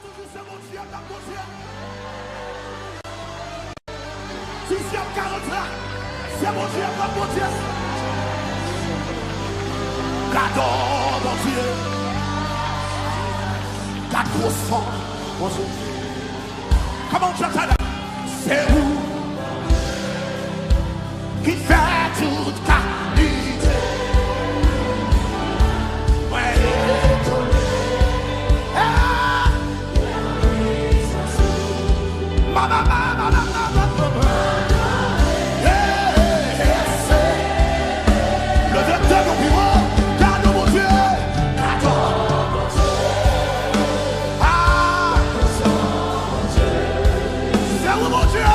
toujours c'est mon Dieu, la mon Dieu. Sixième 40 ans, c'est mon Dieu, la mon Dieu. Gardons mon Dieu. Garde vos sangs, mon Dieu. Comment j'entends là? C'est où qui fait toute qualité. Ouais. Mama, mama, mama, mama. Le docteur au bureau, garde mon Dieu. Ah, c'est où mon Dieu?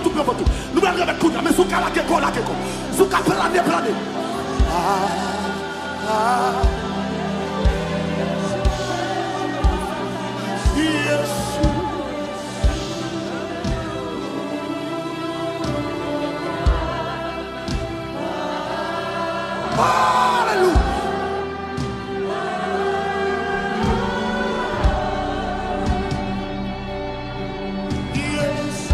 prend tout. Nous allons avec tout, mais sous la quelque sous la planer. Yes. Hallelujah. Yes.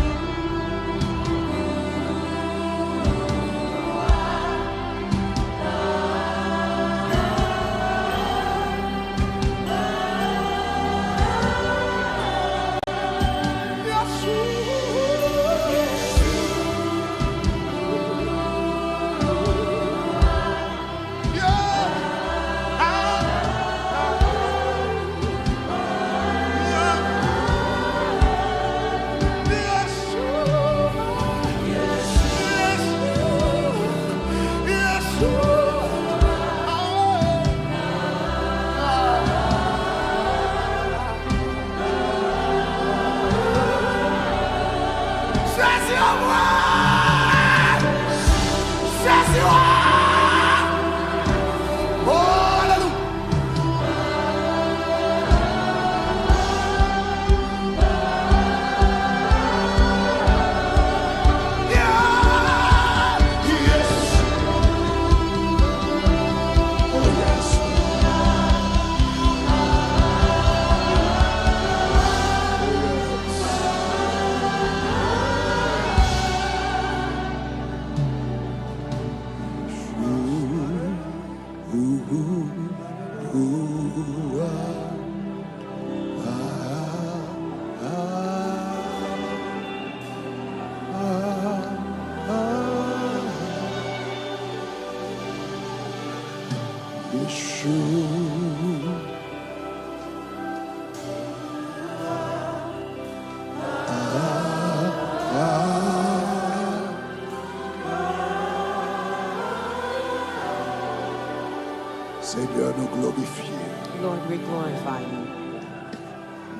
Seigneur, nous glorifions. Lord, we glorify you.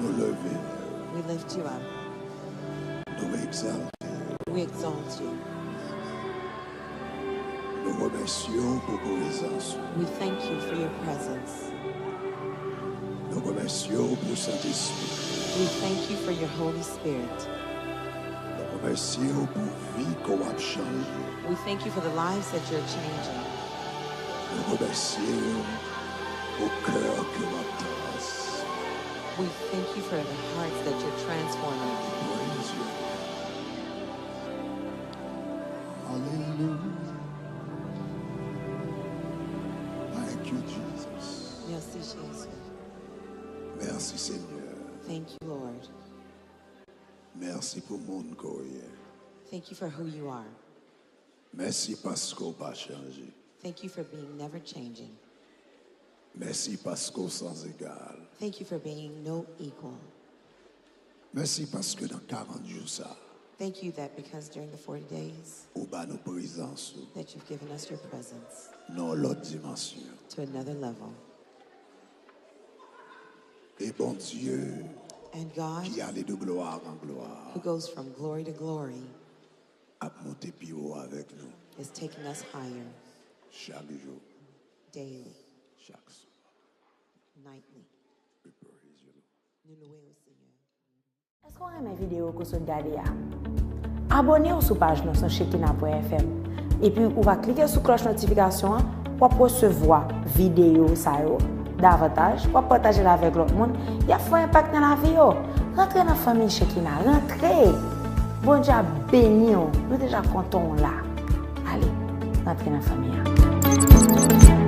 Nous lever. We lift you up. Nous exalter. We exalt you. Nous remercions pour vos présence. We thank you for your presence. Nous remercions pour Saint-Esprit. We thank you for your Holy Spirit. Nous remercions pour vie qu'on a changé. We thank you for the lives that you're changing. Nous remercions au cœur que l'on trace. We thank you for the hearts that you're transforming. Praise you. Hallelujah. Thank you, Jesus. Merci, Jesus. Merci, Seigneur. Thank you, Lord. Merci pour mon courrier. Thank you for who you are. Merci parce qu'on n'a pas changé. Thank you for being never changing. Merci parce qu'on sans égal. Thank you for being no equal. Merci parce que dans 40 jours, ça, Thank you that because during the 40 days ou ba nos présence that you've given us your presence dans l'autre dimension. to another level. Et bon Dieu And God, qui allait de gloire en gloire who goes from glory to glory, a monté plus haut avec nous is taking us higher chaque jour, daily, chaque soir. nightly. We praise you, Lord. Nous louons au Seigneur. Est-ce qu'on aime vidéo que vous regardez? Abonnez-vous sur la page sur Shekinah.fm et puis vous va cliquer sur la cloche notification pour recevoir vidéo davantage, pour partager avec l'autre monde. Il y a un impact dans la vie. Rentrez dans la famille Shekinah, rentrez. Bon Dieu béni, nous déjà contents là. Allez, rentrez dans la famille.